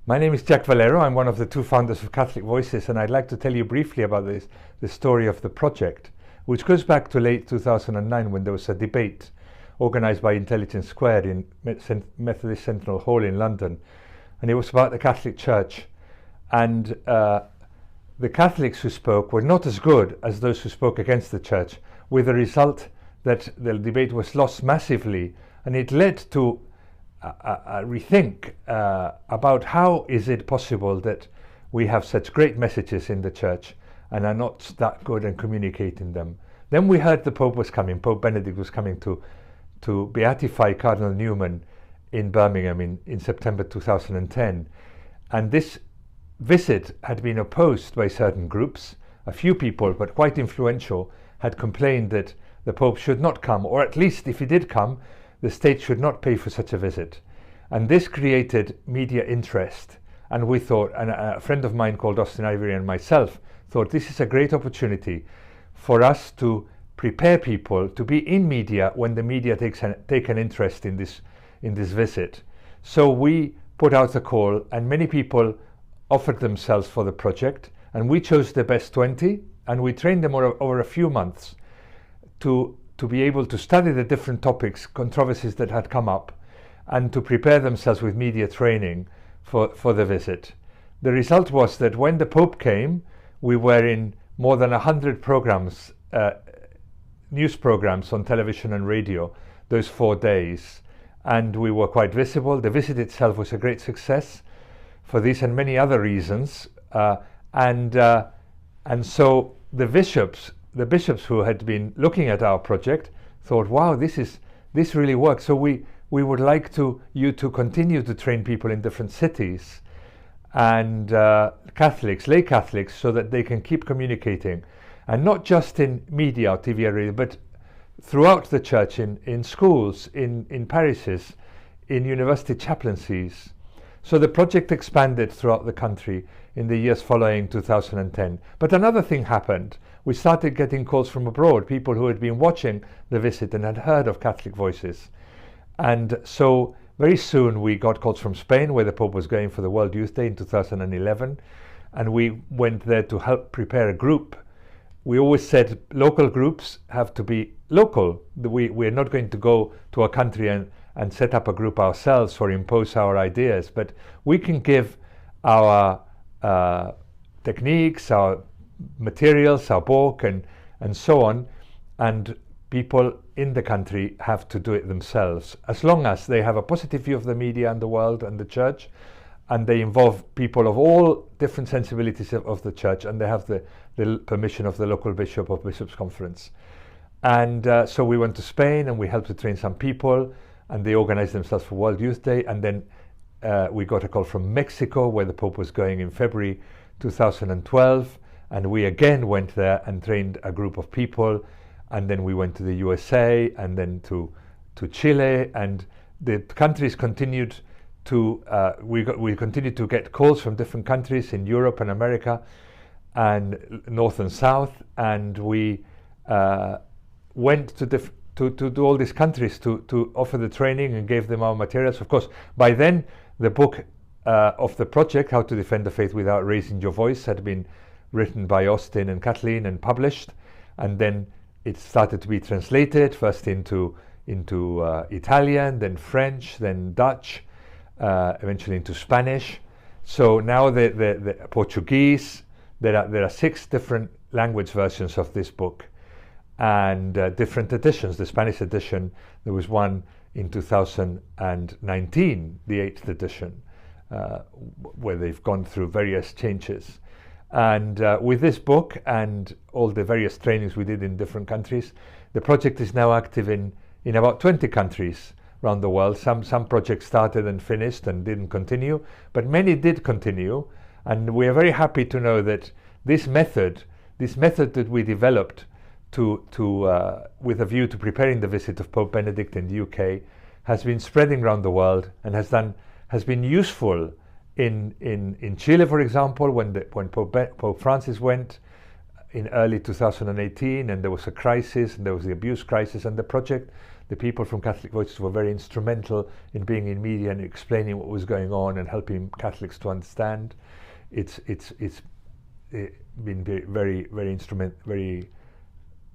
My name is Jack Valero. I'm one of the two founders of Catholic Voices, and I'd like to tell you briefly about the story of the project, which goes back to late 2009 when there was a debate organized by Intelligence Squared in Methodist Sentinel Hall in London, and it was about the Catholic Church. And the Catholics who spoke were not as good as those who spoke against the Church, with the result that the debate was lost massively, and it led to a rethink about how is it possible that we have such great messages in the Church and are not that good at communicating them. Then we heard the Pope was coming, Pope Benedict was coming to beatify Cardinal Newman in Birmingham in September 2010. And this visit had been opposed by certain groups. A few people, but quite influential, had complained that the Pope should not come, or at least if he did come, the state should not pay for such a visit. And this created media interest. And we thought, and a friend of mine called Austin Ivory and myself thought, this is a great opportunity for us to prepare people to be in media when the media take an interest in this visit. So we put out a call, and many people offered themselves for the project, and we chose the best 20, and we trained them over a few months to be able to study the different topics, controversies that had come up, and to prepare themselves with media training for the visit. The result was that when the Pope came, we were in more than 100 programs, news programs on television and radio, those 4 days, and we were quite visible. The visit itself was a great success for this and many other reasons, and so the bishops who had been looking at our project thought, wow, this really works. So we would like you to continue to train people in different cities and Catholics, lay Catholics, so that they can keep communicating, and not just in media or TV or radio, but throughout the Church, in schools, in parishes, in university chaplaincies. So the project expanded throughout the country in the years following 2010. But another thing happened. We started getting calls from abroad, people who had been watching the visit and had heard of Catholic Voices. And so very soon we got calls from Spain, where the Pope was going for the World Youth Day in 2011. And we went there to help prepare a group. We always said local groups have to be local. We're not going to go to a country and set up a group ourselves or impose our ideas, but we can give our techniques, our materials, our book, and so on, and people in the country have to do it themselves, as long as they have a positive view of the media and the world and the Church, and they involve people of all different sensibilities of the Church, and they have the permission of the local bishop of Bishops' Conference. And so we went to Spain and we helped to train some people, and they organized themselves for World Youth Day. And then we got a call from Mexico, where the Pope was going in February 2012, and we again went there and trained a group of people. And then we went to the USA, and then to Chile, and the countries continued to we continued to get calls from different countries in Europe and America and North and South, and we went to all these countries to offer the training and gave them our materials. Of course, by then the book of the project, How to Defend the Faith Without Raising Your Voice, had been written by Austin and Kathleen and published, and then it started to be translated first into Italian, then French, then Dutch, eventually into Spanish. So now the Portuguese. There are 6 different language versions of this book, and different editions. The Spanish edition, there was one in 2019, the 8th edition, where they've gone through various changes. And with this book and all the various trainings we did in different countries, the project is now active in about 20 countries around the world. Some projects started and finished and didn't continue, but many did continue. And we are very happy to know that this method that we developed with a view to preparing the visit of Pope Benedict in the UK has been spreading around the world and has been useful in Chile, for example, when Pope Francis went in early 2018, and there was a crisis, and there was the abuse crisis, and the the people from Catholic Voices were very instrumental in being in media and explaining what was going on and helping Catholics to understand. It's been very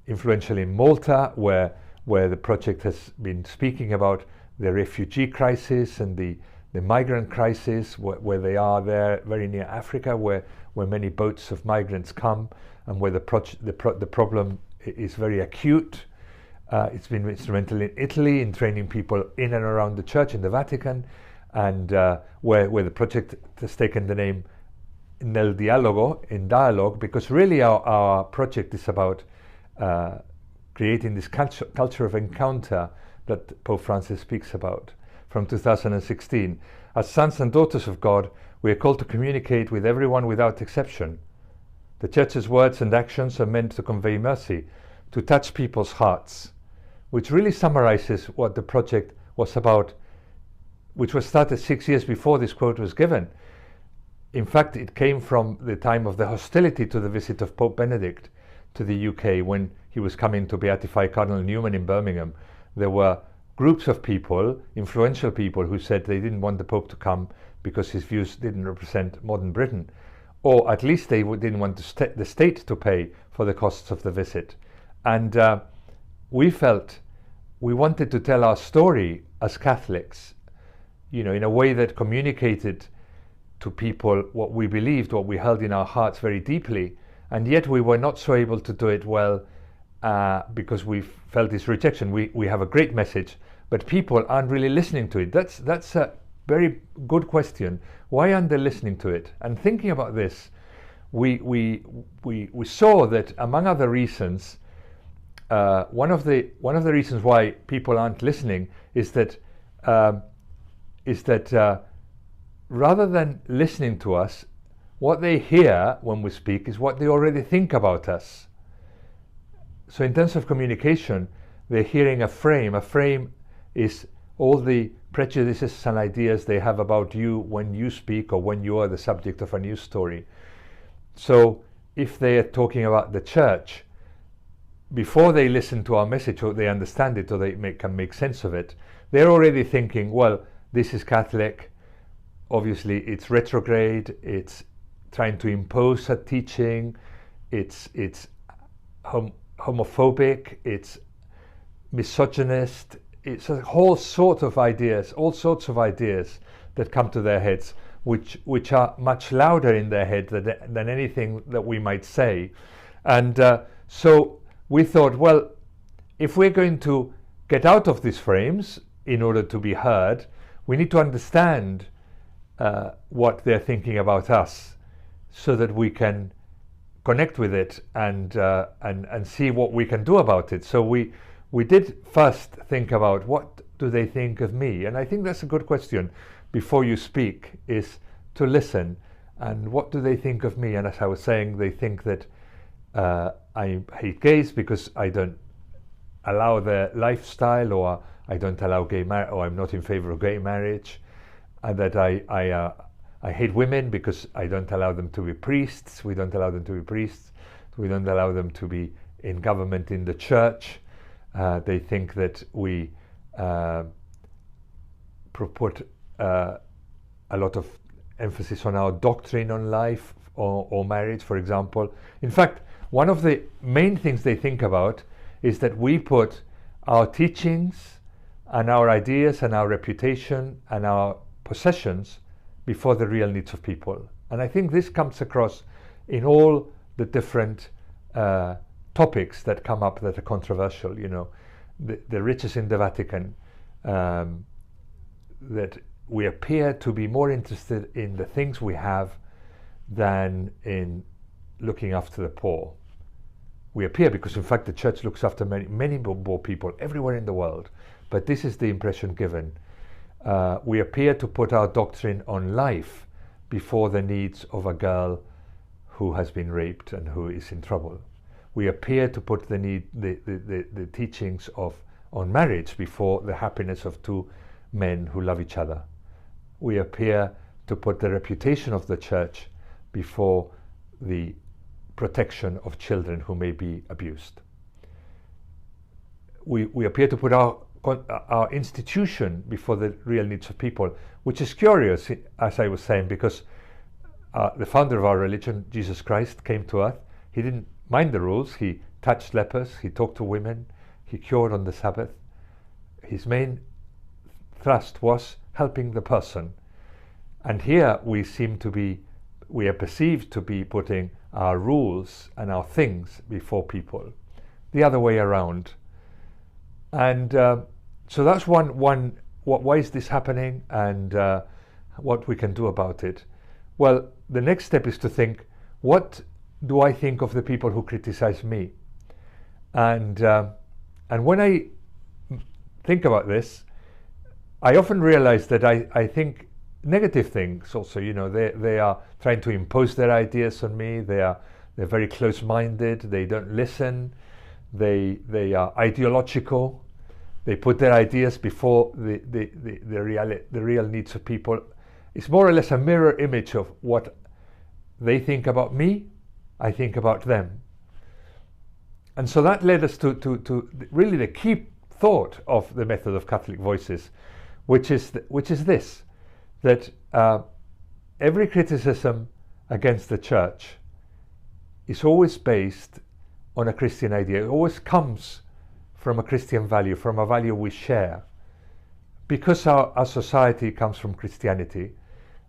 influential in Malta, where the project has been speaking about the refugee crisis and the migrant crisis, where they are there very near Africa, where many boats of migrants come, and where the problem is very acute. It's been instrumental in Italy in training people in and around the church in the Vatican, and where the project has taken the name Nel Dialogo, in dialogue, because really our project is about creating this culture of encounter that Pope Francis speaks about from 2016. As sons and daughters of God, we are called to communicate with everyone without exception. The Church's words and actions are meant to convey mercy, to touch people's hearts, which really summarizes what the project was about, which was started 6 years before this quote was given. In fact, it came from the time of the hostility to the visit of Pope Benedict to the UK when he was coming to beatify Cardinal Newman in Birmingham. There were groups of people, influential people, who said they didn't want the Pope to come because his views didn't represent modern Britain, or at least they didn't want the state to pay for the costs of the visit. And we felt we wanted to tell our story as Catholics, in a way that communicated to people what we believed, what we held in our hearts very deeply, and yet we were not so able to do it well because we felt this rejection. We have a great message, but people aren't really listening to it. That's a very good question. Why aren't they listening to it? And thinking about this, we saw that, among other reasons, one of the reasons why people aren't listening is that rather than listening to us, what they hear when we speak is what they already think about us. So in terms of communication, they're hearing a frame. A frame is all the prejudices and ideas they have about you when you speak or when you are the subject of a news story. So if they are talking about the church, before they listen to our message or they understand it or they can make sense of it, they're already thinking, well, this is Catholic, obviously it's retrograde, it's trying to impose a teaching, it's homophobic, it's misogynist, it's a whole sort of ideas, all sorts of ideas that come to their heads, which are much louder in their head than anything that we might say. And so we thought, well, if we're going to get out of these frames in order to be heard, we need to understand what they're thinking about us, so that we can connect with it and see what we can do about it. So we did first think about, what do they think of me? And I think that's a good question before you speak, is to listen. And what do they think of me? And as I was saying, they think that I hate gays because I don't allow their lifestyle, or I don't allow gay marriage, or I'm not in favor of gay marriage, and that I hate women because I don't allow them to be priests. We don't allow them to be priests. We don't allow them to be in government, in the church. They think that we put a lot of emphasis on our doctrine on life or marriage, for example. In fact, one of the main things they think about is that we put our teachings and our ideas and our reputation and our possessions before the real needs of people. And I think this comes across in all the different topics that come up that are controversial. The riches in the Vatican, that we appear to be more interested in the things we have than in looking after the poor. We appear, because in fact the church looks after many poor people everywhere in the world, but this is the impression given. We appear to put our doctrine on life before the needs of a girl who has been raped and who is in trouble. We appear to put the teachings on marriage before the happiness of two men who love each other. We appear to put the reputation of the church before the protection of children who may be abused. We appear to put our our institution before the real needs of people, which is curious, as I was saying, because the founder of our religion, Jesus Christ, came to earth. He didn't mind the rules. He touched lepers, he talked to women, he cured on the Sabbath. His main thrust was helping the person. And here we are perceived to be putting our rules and our things before people, the other way around. And so that's why is this happening, and what we can do about it. Well, the next step is to think, what do I think of the people who criticize me? And when I think about this, I often realize that I think negative things also. They are trying to impose their ideas on me. They're very close-minded. They don't listen. They are ideological. They put their ideas before the real needs of people. It's more or less a mirror image of what they think about me, I think about them. And so that led us to really the key thought of the method of Catholic Voices, which is this, that every criticism against the Church is always based on a Christian idea. It always comes from a Christian value, from a value we share. Because our society comes from Christianity,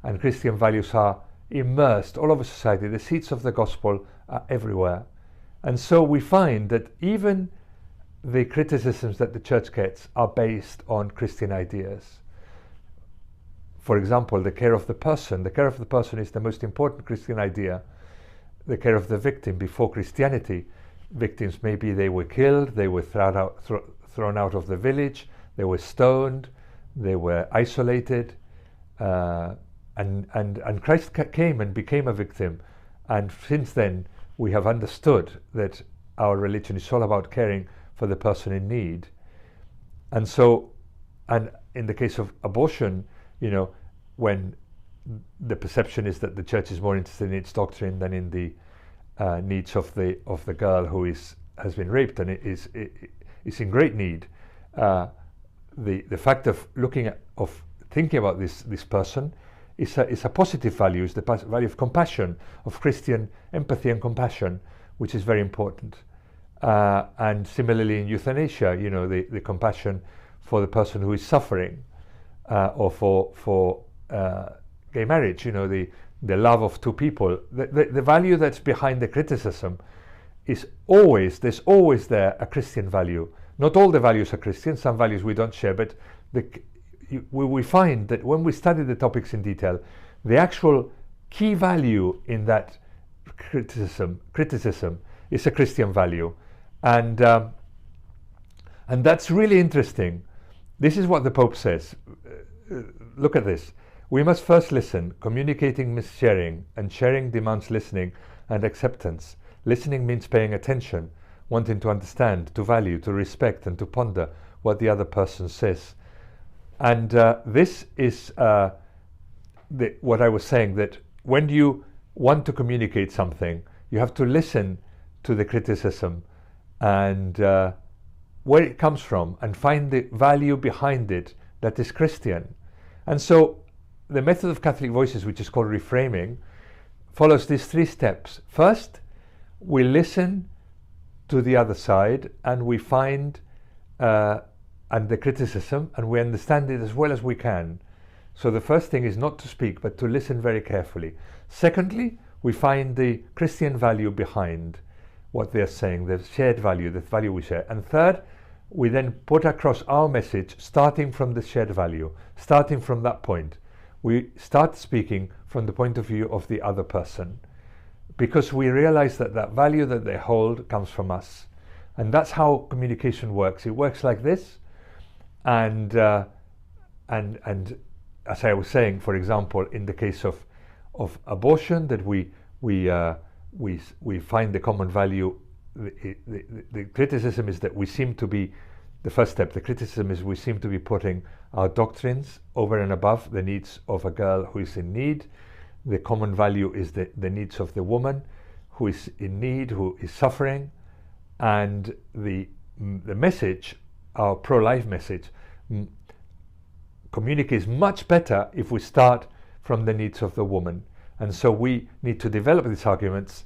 and Christian values are immersed all over society, the seeds of the gospel are everywhere. And so we find that even the criticisms that the Church gets are based on Christian ideas. For example, the care of the person. The care of the person is the most important Christian idea. The care of the victim before Christianity. Victims, maybe they were killed, they were thrown out of the village, they were stoned, they were isolated, and Christ came and became a victim. And since then, we have understood that our religion is all about caring for the person in need. And so, and in the case of abortion, when the perception is that the Church is more interested in its doctrine than in the needs of the girl who has been raped and is in great need, the fact of thinking about this person is a positive value, is the value of compassion, of Christian empathy and compassion, which is very important. And similarly in euthanasia, the compassion for the person who is suffering, or for gay marriage, the love of two people. The value that's behind the criticism is there's always there a Christian value. Not all the values are Christian, some values we don't share, but we find that when we study the topics in detail, the actual key value in that criticism is a Christian value. And that's really interesting. This is what the Pope says. Look at this. We must first listen. Communicating means sharing, and sharing demands listening and acceptance. Listening means paying attention, wanting to understand, to value, to respect, and to ponder what the other person says. And this is what I was saying, that when you want to communicate something, you have to listen to the criticism and where it comes from, and find the value behind it that is Christian. And so the method of Catholic Voices, which is called reframing, follows these 3 steps. First, we listen to the other side, and we find and the criticism, and we understand it as well as we can. So the first thing is not to speak, but to listen very carefully. Secondly, we find the Christian value behind what they're saying, the shared value, the value we share. And third, we then put across our message starting from the shared value, starting from that point. We start speaking from the point of view of the other person, because we realize that that value that they hold comes from us. And that's how communication works. It works like this. And as I was saying, for example, in the case of abortion, that we find the common value. The criticism is that we seem to be, the first step, the criticism is we seem to be putting our doctrines over and above the needs of a girl who is in need. The common value is the needs of the woman who is in need, who is suffering. And the message our pro-life message communicates much better if we start from the needs of the woman. And so we need to develop these arguments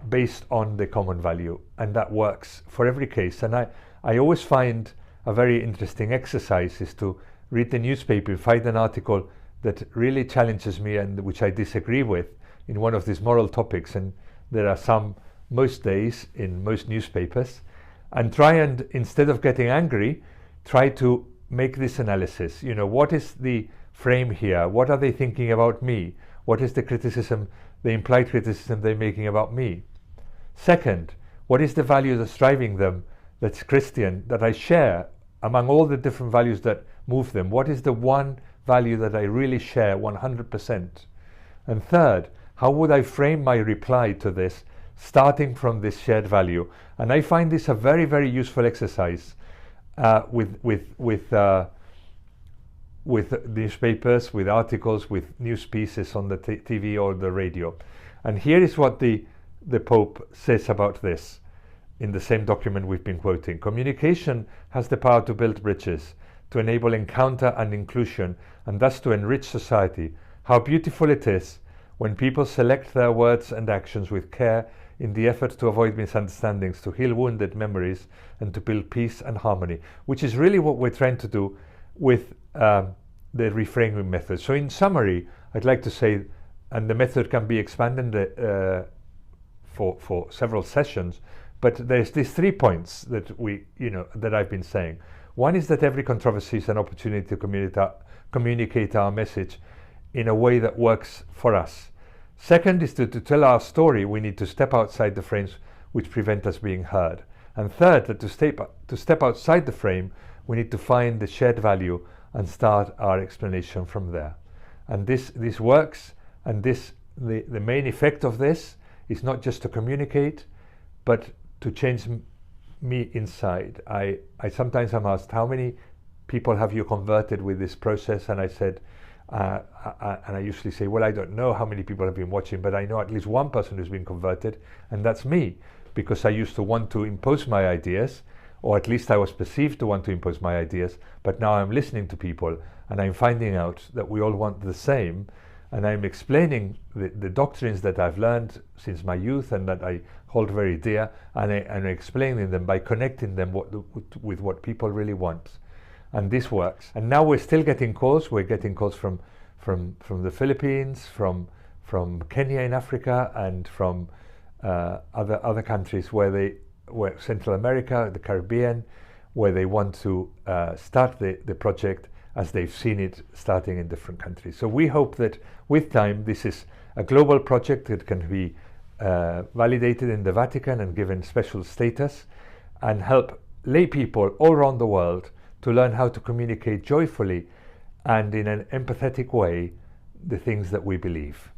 based on the common value, and that works for every case. And I always find a very interesting exercise is to read the newspaper, find an article that really challenges me and which I disagree with in one of these moral topics, and there are some most days in most newspapers, and try and, instead of getting angry, try to make this analysis. You know, what is the frame here? What are they thinking about me? What is the criticism, the implied criticism they're making about me? Second, what is the value that's driving them, that's Christian, that I share among all the different values that move them? What is the one value that I really share 100%? And third, how would I frame my reply to this, starting from this shared value? And I find this a very, very useful exercise with newspapers, with articles, with news pieces on the TV or the radio. And here is what the Pope says about this in the same document we've been quoting. Communication has the power to build bridges, to enable encounter and inclusion, and thus to enrich society. How beautiful it is when people select their words and actions with care in the effort to avoid misunderstandings, to heal wounded memories, and to build peace and harmony, which is really what we're trying to do with the reframing method. So in summary, I'd like to say, and the method can be expanded for several sessions, but there's these 3 points that that I've been saying. One is that every controversy is an opportunity to communicate our message in a way that works for us. Second is to tell our story, we need to step outside the frames which prevent us being heard. And third, that to step outside the frame, we need to find the shared value and start our explanation from there. And this works, and the main effect of this is not just to communicate, but to change me inside. I sometimes am asked, how many people have you converted with this process? And I said, and I usually say, well, I don't know how many people have been watching, but I know at least one person who's been converted, and that's me, because I used to want to impose my ideas, or at least I was perceived to want to impose my ideas, but now I'm listening to people and I'm finding out that we all want the same, and I'm explaining the doctrines that I've learned since my youth and that I hold very dear, and I'm explaining them by connecting them with what people really want. And this works. And now we're still getting calls. We're getting calls from the Philippines, from Kenya in Africa, and from other countries where Central America, the Caribbean, where they want to start the project as they've seen it starting in different countries. So we hope that with time, this is a global project that can be validated in the Vatican and given special status, and help lay people all around the world to learn how to communicate joyfully and in an empathetic way the things that we believe.